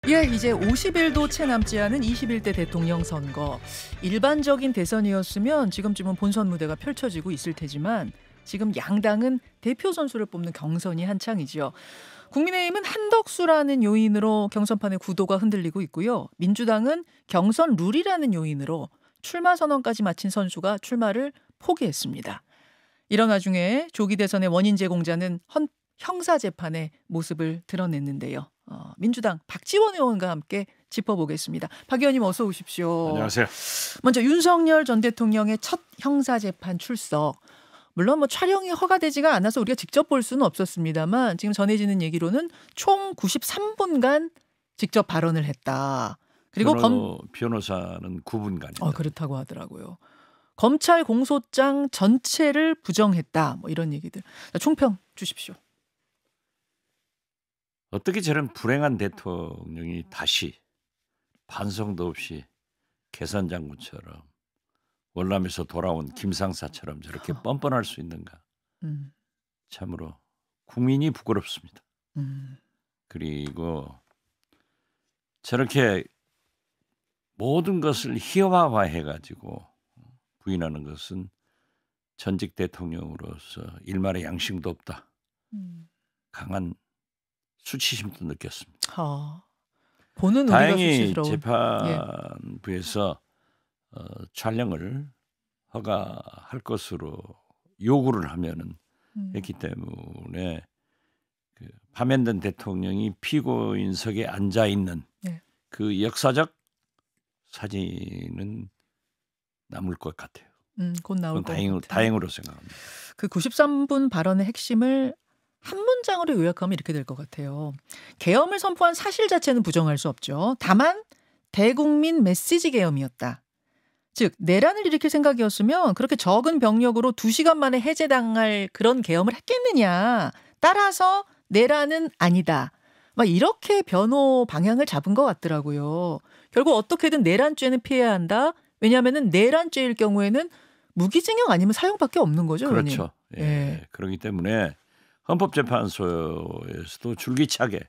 예, 이제 50일도 채 남지 않은 21대 대통령 선거. 일반적인 대선이었으면 지금쯤은 본선 무대가 펼쳐지고 있을 테지만 지금 양당은 대표 선수를 뽑는 경선이 한창이지요. 국민의힘은 한덕수라는 요인으로 경선판의 구도가 흔들리고 있고요. 민주당은 경선 룰이라는 요인으로 출마 선언까지 마친 선수가 출마를 포기했습니다. 이런 와중에 조기 대선의 원인 제공자는 형사재판의 모습을 드러냈는데요. 민주당 박지원 의원과 함께 짚어보겠습니다. 박 의원님 어서 오십시오. 안녕하세요. 먼저 윤석열 전 대통령의 첫 형사재판 출석. 물론 촬영이 허가되지가 않아서 우리가 직접 볼 수는 없었습니다만 지금 전해지는 얘기로는 총 93분간 직접 발언을 했다. 그리고 변호사는 9분간이다. 그렇다고 하더라고요. 검찰 공소장 전체를 부정했다. 이런 얘기들. 총평 주십시오. 어떻게 저런 불행한 대통령이 다시 반성도 없이 개선장군처럼 월남에서 돌아온 김상사처럼 저렇게 뻔뻔할 수 있는가. 참으로 국민이 부끄럽습니다. 그리고 저렇게 모든 것을 희화화해가지고 부인하는 것은 전직 대통령으로서 일말의 양심도 없다. 강한 수치심도 느꼈습니다. 보는 다행히 우리가 재판부에서 촬영을 허가할 것으로 요구를 하면은 했기 때문에 그 파면된 대통령이 피고인석에 앉아 있는 그 역사적 사진은 남을 것 같아요. 곧 나올 것 같아요. 다행으로 생각합니다. 그 93분 발언의 핵심을 한 문장으로 요약하면 이렇게 될 것 같아요. 계엄을 선포한 사실 자체는 부정할 수 없죠. 다만 대국민 메시지 계엄이었다. 즉 내란을 일으킬 생각이었으면 그렇게 적은 병력으로 2시간 만에 해제당할 그런 계엄을 했겠느냐. 따라서 내란은 아니다. 이렇게 변호 방향을 잡은 것 같더라고요. 결국 어떻게든 내란죄는 피해야 한다. 왜냐하면 내란죄일 경우에는 무기징역 아니면 사형밖에 없는 거죠. 그렇죠. 예. 그렇기 때문에 헌법재판소에서도 줄기차게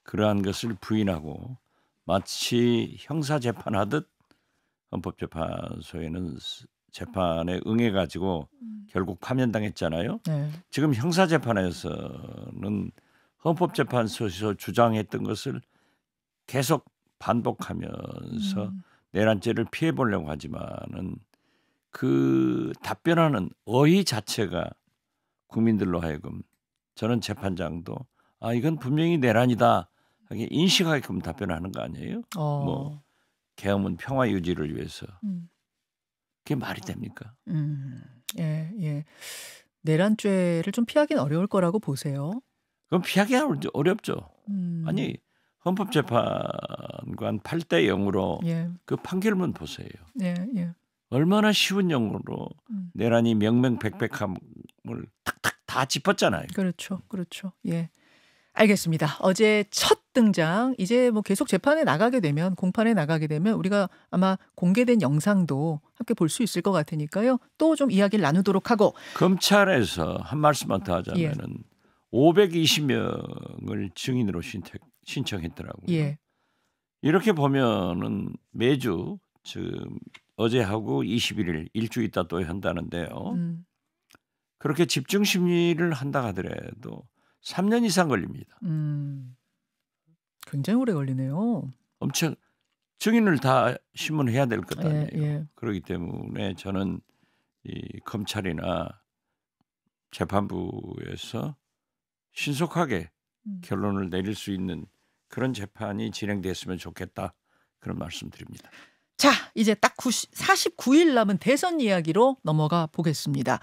그러한 것을 부인하고 마치 형사재판하듯 헌법재판소에는 재판에 응해가지고 결국 파면당했잖아요. 지금 형사재판에서는 헌법재판소에서 주장했던 것을 계속 반복하면서 내란죄를 피해보려고 하지만은 그 답변하는 어휘 자체가 국민들로 하여금 저는 재판장도 이건 분명히 내란이다 하게 인식하게끔 답변하는 거 아니에요? 계엄은 평화 유지를 위해서. 그게 말이 됩니까? 예. 내란죄를 좀 피하기는 어려울 거라고 보세요. 그럼 피하기 어렵죠. 아니 헌법재판관 8대 0으로 그 판결문 보세요. 얼마나 쉬운 영어로 내란이 명명백백함을 탁탁 다 짚었잖아요. 그렇죠. 예. 알겠습니다. 어제 첫 등장, 이제 계속 재판에 나가게 되면, 공판에 나가게 되면 우리가 아마 공개된 영상도 함께 볼 수 있을 것 같으니까요. 또 좀 이야기를 나누도록 하고. 검찰에서 한 말씀만 더 하자면은 520명을 증인으로 신청했더라고요. 이렇게 보면은 매주 지금 어제하고 21일 일주 있다 또 한다는데요. 그렇게 집중 심리를 한다 하더라도 3년 이상 걸립니다. 굉장히 오래 걸리네요. 엄청 증인을 다 신문해야 될 것 아니에요. 그렇기 때문에 저는 이 검찰이나 재판부에서 신속하게 결론을 내릴 수 있는 그런 재판이 진행됐으면 좋겠다. 그런 말씀드립니다. 자, 이제 딱 49일 남은 대선 이야기로 넘어가 보겠습니다.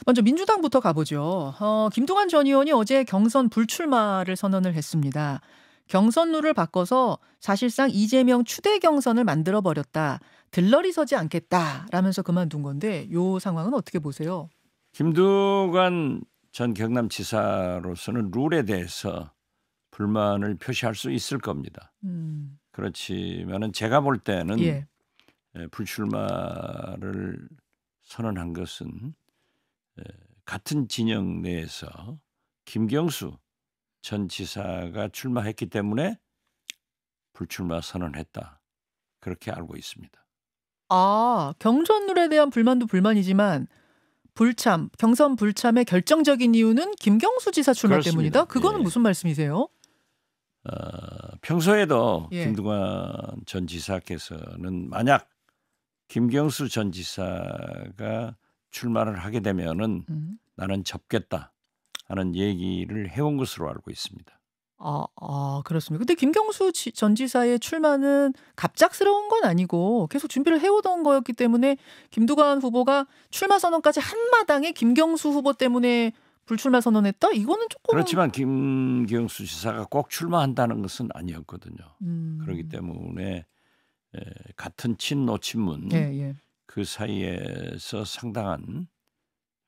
먼저 민주당부터 가보죠. 김동완 전 의원이 어제 경선 불출마를 선언을 했습니다. 경선 룰을 바꿔서 사실상 이재명 추대 경선을 만들어버렸다. 들러리 서지 않겠다라면서 그만둔 건데 이 상황은 어떻게 보세요? 김두관 전 경남지사로서는 룰에 대해서 불만을 표시할 수 있을 겁니다. 그렇지만은 제가 볼 때는 불출마를 선언한 것은 같은 진영 내에서 김경수 전 지사가 출마했기 때문에 불출마 선언했다. 그렇게 알고 있습니다. 아, 경선룰에 대한 불만도 불만이지만 경선 불참의 결정적인 이유는 김경수 지사 출마 그렇습니다. 때문이다? 그거는 무슨 말씀이세요? 평소에도 김두관 전 지사께서는 만약 김경수 전 지사가 출마를 하게 되면은 나는 접겠다 하는 얘기를 해온 것으로 알고 있습니다. 그렇습니다. 근데 김경수 전 지사의 출마는 갑작스러운 건 아니고 계속 준비를 해오던 거였기 때문에 김두관 후보가 출마 선언까지 한마당에 김경수 후보 때문에 불출마 선언했다? 이거는 조금 그렇지만 김경수 지사가 꼭 출마한다는 것은 아니었거든요. 그렇기 때문에 같은 친노 친문 그 사이에서 상당한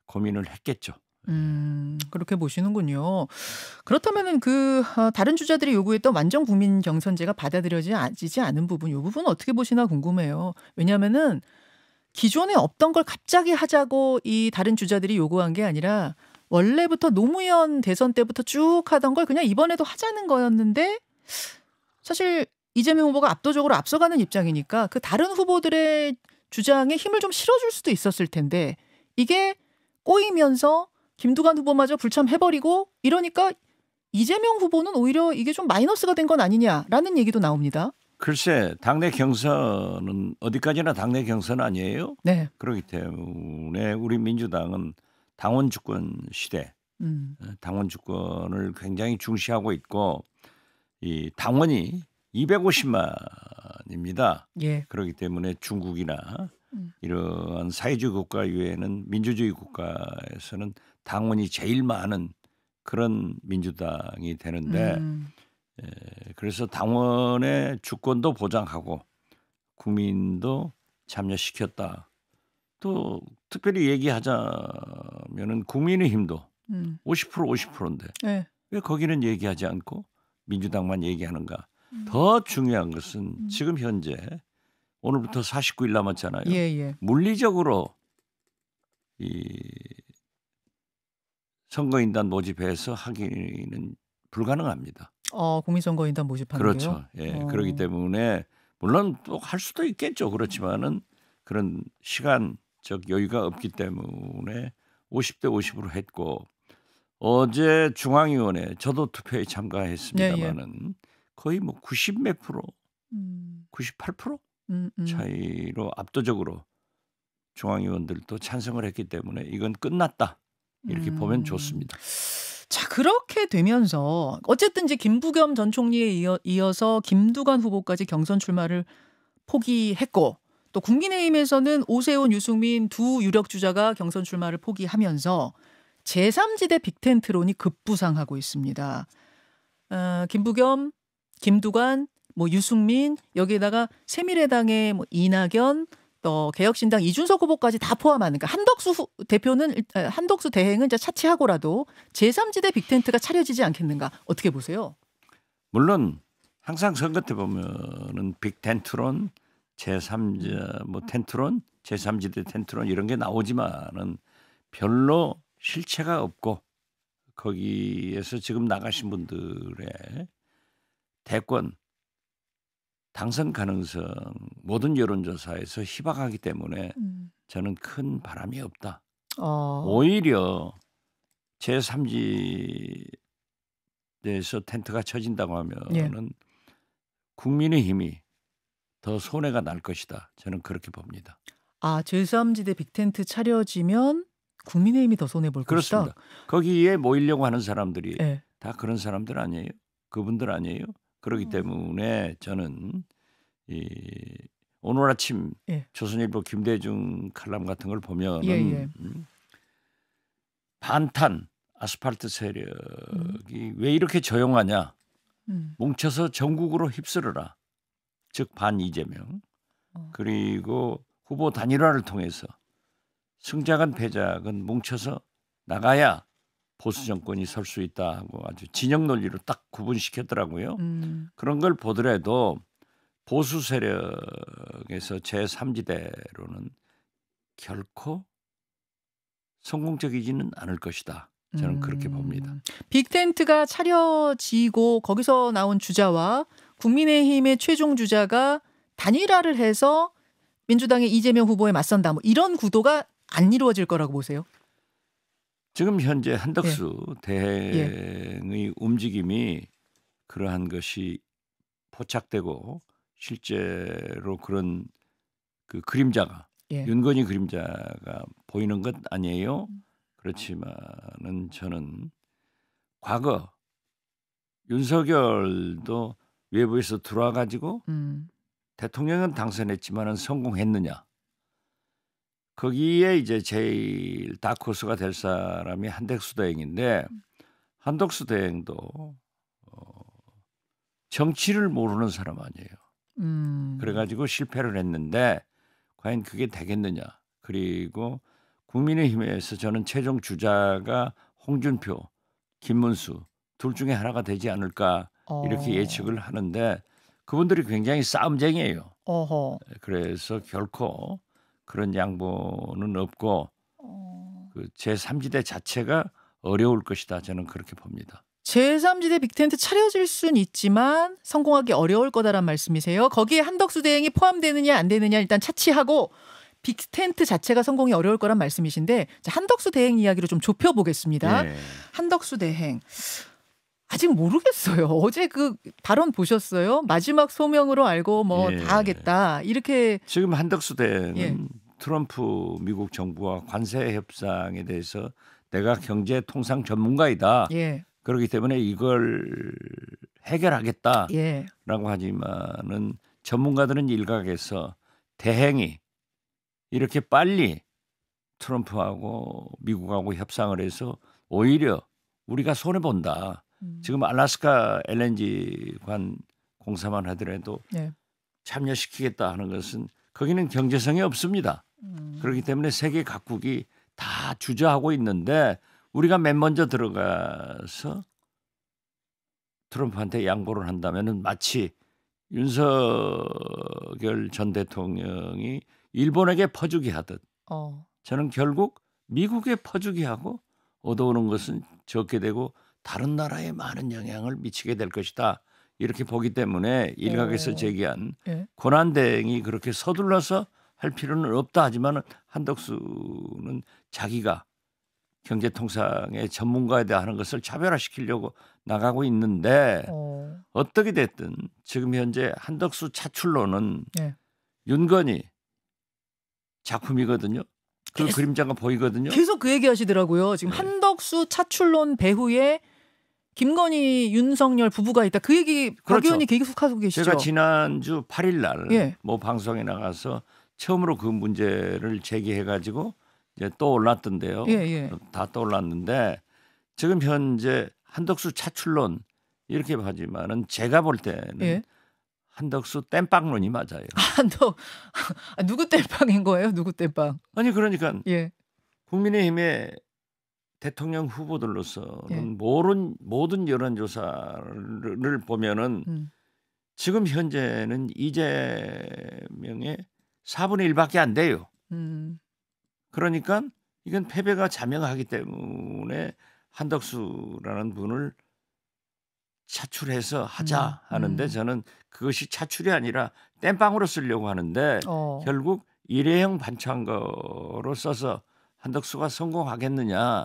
고민을 했겠죠. 그렇게 보시는군요. 그렇다면은 다른 주자들이 요구했던 완전 국민 경선제가 받아들여지지 않은 부분, 이 부분 어떻게 보시나 궁금해요. 왜냐하면은 기존에 없던 걸 갑자기 하자고 이 다른 주자들이 요구한 게 아니라 원래부터 노무현 대선 때부터 쭉 하던 걸 그냥 이번에도 하자는 거였는데 사실 이재명 후보가 압도적으로 앞서가는 입장이니까 그 다른 후보들의 주장에 힘을 좀 실어줄 수도 있었을 텐데 이게 꼬이면서 김두관 후보마저 불참해버리고 이러니까 이재명 후보는 오히려 이게 좀 마이너스가 된 건 아니냐라는 얘기도 나옵니다. 글쎄, 당내 경선은 어디까지나 당내 경선 아니에요? 네. 그렇기 때문에 우리 민주당은 당원 주권 시대, 당원 주권을 굉장히 중시하고 있고 이 당원이 250만입니다. 그렇기 때문에 중국이나 이런 사회주의 국가 이외에는 민주주의 국가에서는 당원이 제일 많은 그런 민주당이 되는데 그래서 당원의 주권도 보장하고 국민도 참여시켰다. 또 특별히 얘기하자면은 국민의힘도 50% 50%인데 왜 거기는 얘기하지 않고 민주당만 얘기하는가? 더 중요한 것은 지금 현재 오늘부터 49일 남았잖아요. 물리적으로 이 선거인단 모집해서 하기는 불가능합니다. 국민선거인단 모집하는 그렇죠. 게요? 그렇기 때문에 물론 또 할 수도 있겠죠. 그렇지만은 그런 시간적 여유가 없기 때문에 50대 50으로 했고 어제 중앙위원회 저도 투표에 참가했습니다만은 거의 뭐 90 몇 프로, 98% 차이로 압도적으로 중앙위원들도 찬성을 했기 때문에 이건 끝났다. 이렇게 보면 좋습니다. 자, 그렇게 되면서 어쨌든 이제 김부겸 전 총리에 이어서 김두관 후보까지 경선 출마를 포기했고 또 국민의힘에서는 오세훈, 유승민 두 유력 주자가 경선 출마를 포기하면서 제3지대 빅텐트론이 급부상하고 있습니다. 김부겸, 김두관, 유승민 여기에다가 새미래당의 이낙연 또 개혁신당 이준석 후보까지 다 포함하는 그러니까 한덕수 대행은 이제 차치하고라도 제3지대 빅텐트가 차려지지 않겠는가 어떻게 보세요? 물론 항상 선거 때 보면은 빅텐트론, 제3자 텐트론, 제3지대 텐트론 이런 게 나오지만은 별로 실체가 없고 거기에서 지금 나가신 분들의 대권 당선 가능성 모든 여론조사에서 희박하기 때문에 저는 큰 바람이 없다. 오히려 제3지대에서 텐트가 쳐진다고 하면은 국민의힘이 더 손해가 날 것이다. 저는 그렇게 봅니다. 제3지대 빅텐트 차려지면 국민의힘이 더 손해 볼 것이다. 그렇습니다. 거기에 모이려고 하는 사람들이 다 그런 사람들 아니에요? 그분들 아니에요? 그렇기 때문에 저는 오늘 아침 조선일보 김대중 칼럼 같은 걸 보면은 반탄 아스팔트 세력이 왜 이렇게 조용하냐? 뭉쳐서 전국으로 휩쓸어라. 즉 반 이재명. 그리고 후보 단일화를 통해서 승자건 패자건 뭉쳐서 나가야 보수 정권이 설 수 있다 하고 아주 진영 논리로 딱 구분시켰더라고요. 그런 걸 보더라도 보수 세력에서 제3지대로는 결코 성공적이지는 않을 것이다. 저는 그렇게 봅니다. 빅텐트가 차려지고 거기서 나온 주자와 국민의힘의 최종 주자가 단일화를 해서 민주당의 이재명 후보에 맞선다. 뭐 이런 구도가 안 이루어질 거라고 보세요? 지금 현재 한덕수 예. 대행의 움직임이 그러한 것이 포착되고 실제로 그런 그 그림자가 예. 윤건희 그림자가 보이는 것 아니에요. 그렇지만은 저는 과거 윤석열도 외부에서 들어와 가지고 대통령은 당선했지만은 성공했느냐. 거기에 이제 제일 다크호스가 될 사람이 한덕수 대행인데 한덕수 대행도 정치를 모르는 사람 아니에요. 그래 가지고 실패를 했는데 과연 그게 되겠느냐. 그리고 국민의힘에서 저는 최종 주자가 홍준표, 김문수 둘 중에 하나가 되지 않을까 이렇게 예측을 하는데 그분들이 굉장히 싸움쟁이에요. 어허. 그래서 결코 그런 양보는 없고 그 제3지대 자체가 어려울 것이다. 저는 그렇게 봅니다. 제3지대 빅텐트 차려질 수는 있지만 성공하기 어려울 거다란 말씀이세요. 거기에 한덕수 대행이 포함되느냐 안 되느냐 일단 차치하고 빅텐트 자체가 성공이 어려울 거란 말씀이신데 자, 한덕수 대행 이야기로 좀 좁혀보겠습니다. 네. 한덕수 대행. 아직 모르겠어요. 어제 그 발언 보셨어요? 마지막 소명으로 알고 뭐 예. 다 하겠다. 이렇게 지금 한덕수 대행은 예. 트럼프 미국 정부와 관세 협상에 대해서 내가 경제 통상 전문가이다. 예. 그렇기 때문에 이걸 해결하겠다라고 예. 하지만은 전문가들은 일각에서 대행이 이렇게 빨리 트럼프하고 미국하고 협상을 해서 오히려 우리가 손해 본다. 지금 알래스카 LNG 관 공사만 하더라도 예. 참여시키겠다 하는 것은 거기는 경제성이 없습니다. 그렇기 때문에 세계 각국이 다 주저하고 있는데 우리가 맨 먼저 들어가서 트럼프한테 양보를 한다면은 마치 윤석열 전 대통령이 일본에게 퍼주기 하듯 저는 결국 미국에 퍼주기 하고 얻어오는 것은 적게 되고 다른 나라에 많은 영향을 미치게 될 것이다. 이렇게 보기 때문에 일각에서 제기한 예. 권한대행이 그렇게 서둘러서 할 필요는 없다 하지만 한덕수는 자기가 경제통상의 전문가에 하는 것을 차별화시키려고 나가고 있는데 어떻게 됐든 지금 현재 한덕수 차출로는 예. 윤건희 작품이거든요. 그 계속- 그림자가 보이거든요. 계속 그 얘기 하시더라고요. 지금 네. 한덕수 차출론 배후에 김건희 윤석열 부부가 있다. 그 얘기 박 그렇죠. 의원이 계속하고 계시죠. 제가 지난주 8일 날 예. 뭐 방송에 나가서 처음으로 그 문제를 제기해 가지고 이제 또 올랐던데요. 예, 예. 다 떠올랐는데 지금 현재 한덕수 차출론 이렇게 하지만은 제가 볼 때는 예. 한덕수 땜빵론이 맞아요. 누구 땜빵인 거예요? 누구 땜빵? 아니 그러니까 예. 국민의힘의 대통령 후보들로서는 예. 모든 여론조사를 보면은 지금 현재는 이재명의 4분의 1밖에 안 돼요. 그러니까 이건 패배가 자명하기 때문에 한덕수라는 분을 차출해서 하자 하는데 저는 그것이 차출이 아니라 땜빵으로 쓰려고 하는데 결국 일회용 반창고로 써서 한덕수가 성공하겠느냐.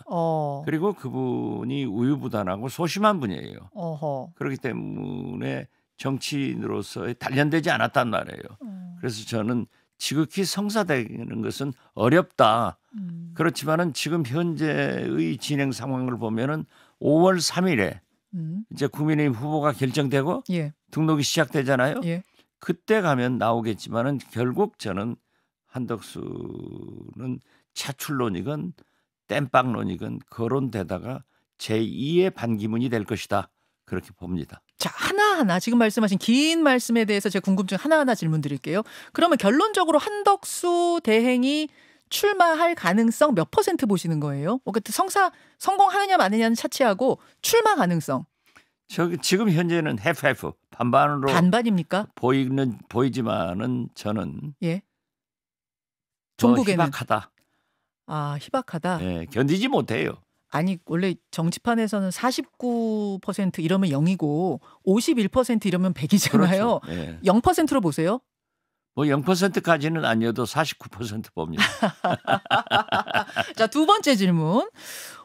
그리고 그분이 우유부단하고 소심한 분이에요. 그렇기 때문에 정치인으로서의 단련되지 않았단 말이에요. 그래서 저는 지극히 성사되는 것은 어렵다. 그렇지만은 지금 현재의 진행 상황을 보면은 5월 3일에 이제 국민의힘 후보가 결정되고 예. 등록이 시작되잖아요. 예. 그때 가면 나오겠지만은 결국 저는 한덕수는 차출론이건 땜빵론이건 거론되다가 제2의 반기문이 될 것이다. 그렇게 봅니다. 자, 하나하나 지금 말씀하신 긴 말씀에 대해서 제가 궁금증 하나하나 질문 드릴게요. 그러면 결론적으로 한덕수 대행이 출마할 가능성 몇 % 보시는 거예요? 성공하느냐 마느냐는 차치하고 출마 가능성. 지금 현재는 해프 반반으로 반반입니까? 보이지만은 저는 예. 더 종국에는 희박하다. 희박하다. 예, 견디지 못해요. 아니 원래 정치판에서는 49% 이러면 0이고 51% 이러면 100이잖아요. 그렇죠. 예. 0%로 보세요. 뭐 0%까지는 아니어도 49% 봅니다. 자, 두 번째 질문.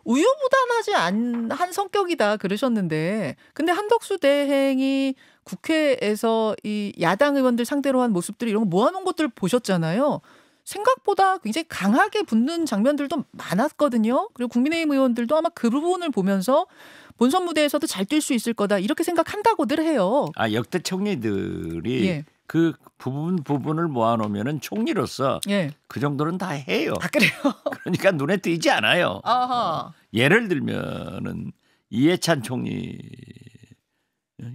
우유부단하지 한 성격이다 그러셨는데 근데 한덕수 대행이 국회에서 이 야당 의원들 상대로 한 모습들 이런 거 모아놓은 것들 보셨잖아요. 생각보다 굉장히 강하게 붙는 장면들도 많았거든요. 그리고 국민의힘 의원들도 아마 그 부분을 보면서 본선 무대에서도 잘 뛸 수 있을 거다 이렇게 생각한다고들 해요. 아, 역대 총리들이 예. 그 부분을 모아놓으면은 총리로서 예. 그 정도는 다 해요. 아, 그래요? 그러니까 눈에 띄지 않아요. 아하. 예를 들면은 이해찬 총리,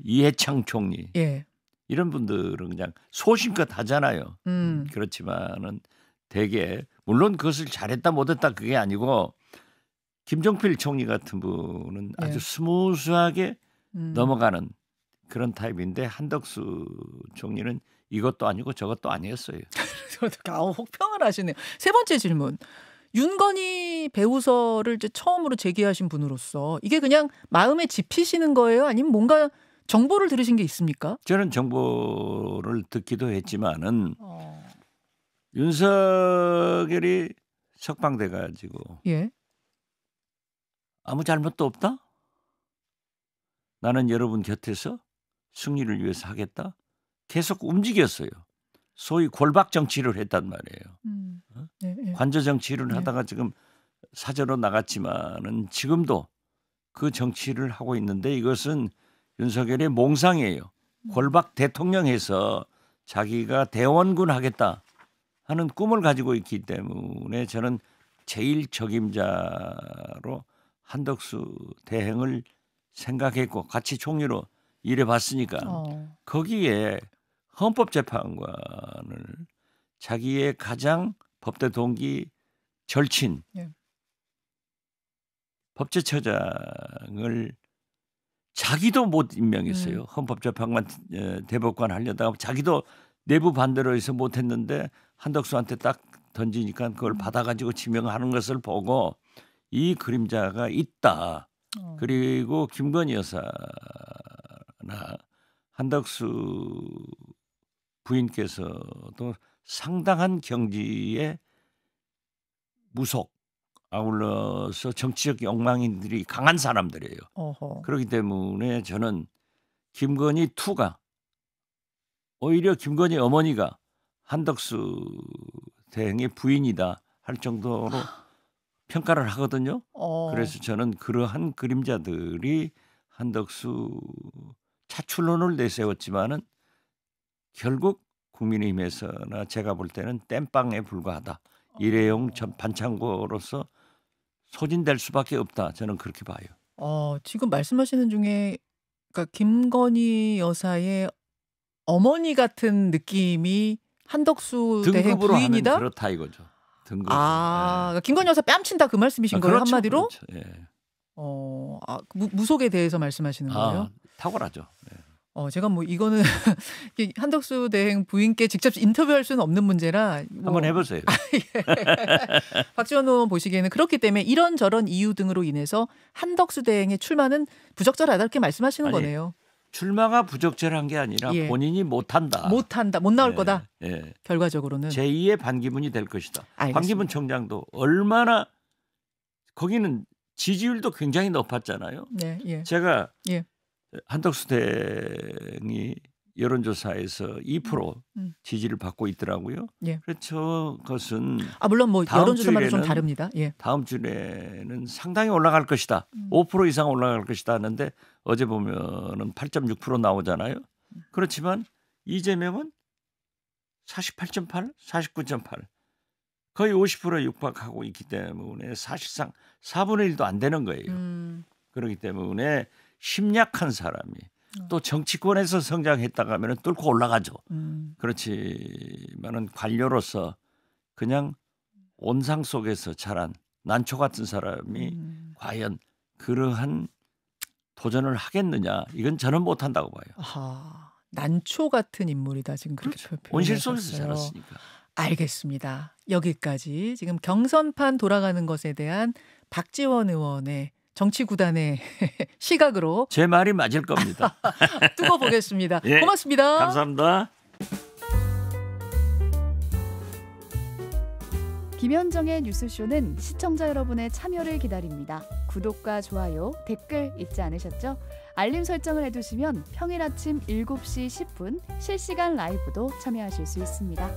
이해창 총리 예. 이런 분들은 그냥 소신껏 하잖아요. 음. 그렇지만은 되게 물론 그것을 잘했다 못했다 그게 아니고 김종필 총리 같은 분은 예. 아주 스무스하게 음. 넘어가는 그런 타입인데 한덕수 총리는 이것도 아니고 저것도 아니었어요. 혹평을 하시네요. 세 번째 질문. 윤건희 배우설을 이제 처음으로 제기하신 분으로서 이게 그냥 마음에 짚히시는 거예요? 아니면 뭔가 정보를 들으신 게 있습니까? 저는 정보를 듣기도 했지만은 윤석열이 석방돼 가지고 예. 아무 잘못도 없다? 나는 여러분 곁에서 승리를 위해서 하겠다. 계속 움직였어요. 소위 골박 정치를 했단 말이에요. 예, 예. 관저 정치를 예. 하다가 지금 사저로 나갔지만은 지금도 그 정치를 하고 있는데 이것은 윤석열의 몽상이에요. 골박 대통령해서 자기가 대원군 하겠다 하는 꿈을 가지고 있기 때문에 저는 제일 적임자로 한덕수 대행을 생각했고 같이 총리로 일해봤으니까 거기에 헌법재판관을 자기의 가장 법대 동기 절친 예. 법제처장을 자기도 못 임명했어요. 헌법재판관 대법관 하려다가 자기도 내부 반대로 해서 못했는데 한덕수한테 딱 던지니까 그걸 받아가지고 지명하는 것을 보고 이 그림자가 있다. 그리고 김건희 여사나 한덕수 부인께서도 상당한 경지에 무속 아울러서 정치적 욕망인들이 강한 사람들이에요. 어허. 그렇기 때문에 저는 김건희 투가 오히려 김건희 어머니가 한덕수 대행의 부인이다 할 정도로 평가를 하거든요. 그래서 저는 그러한 그림자들이 한덕수 차출론을 내세웠지만은 결국 국민의힘에서나 제가 볼 때는 땜빵에 불과하다. 일회용 반창고로서 소진될 수밖에 없다. 저는 그렇게 봐요. 지금 말씀하시는 중에 그러니까 김건희 여사의 어머니 같은 느낌이 한덕수 대행 등급으로 하면 부인이다? 그렇다 이거죠. 등급. 그러니까 김건희 여사 뺨친다 그 말씀이신 거예요? 그렇죠, 한마디로? 그렇죠. 예. 무속에 대해서 말씀하시는 거예요? 탁월하죠. 예. 제가 뭐 이거는 한덕수 대행 부인께 직접 인터뷰할 수는 없는 문제라 한번 해보세요. 박지원 의원 보시기에는 그렇기 때문에 이런저런 이유 등으로 인해서 한덕수 대행의 출마는 부적절하다 이렇게 말씀하시는 거네요. 출마가 부적절한 게 아니라 예. 본인이 못한다. 못 나올 거다. 예. 결과적으로는. 제2의 반기문이 될 것이다. 알겠습니다. 반기문 총장도 얼마나 거기는 지지율도 굉장히 높았잖아요. 네, 예. 제가 예. 한덕수 대행이 여론조사에서 2% 지지를 받고 있더라고요. 예. 그래서 그것은 물론 뭐 여론조사마다 좀 주일에는 다릅니다. 예. 다음 주에는 상당히 올라갈 것이다. 5% 이상 올라갈 것이다 하는데 어제 보면은 8.6% 나오잖아요. 그렇지만 이재명은 48.8, 49.8 거의 50%에 육박하고 있기 때문에 사실상 4분의 1도 안 되는 거예요. 그렇기 때문에 심약한 사람이 또 정치권에서 성장했다가 하면 뚫고 올라가죠. 그렇지만은 관료로서 그냥 온상 속에서 자란 난초 같은 사람이 과연 그러한 도전을 하겠느냐? 이건 저는 못한다고 봐요. 난초 같은 인물이다 지금 그렇게 그렇죠. 온실 표현하셨어요. 속에서 자랐으니까. 알겠습니다. 여기까지 지금 경선판 돌아가는 것에 대한 박지원 의원의 정치 구단의 시각으로 제 말이 맞을 겁니다. 두고 보겠습니다. 예, 고맙습니다. 감사합니다. 김현정의 뉴스쇼는 시청자 여러분의 참여를 기다립니다. 구독과 좋아요, 댓글 잊지 않으셨죠? 알림 설정을 해두시면 평일 아침 7시 10분 실시간 라이브도 참여하실 수 있습니다.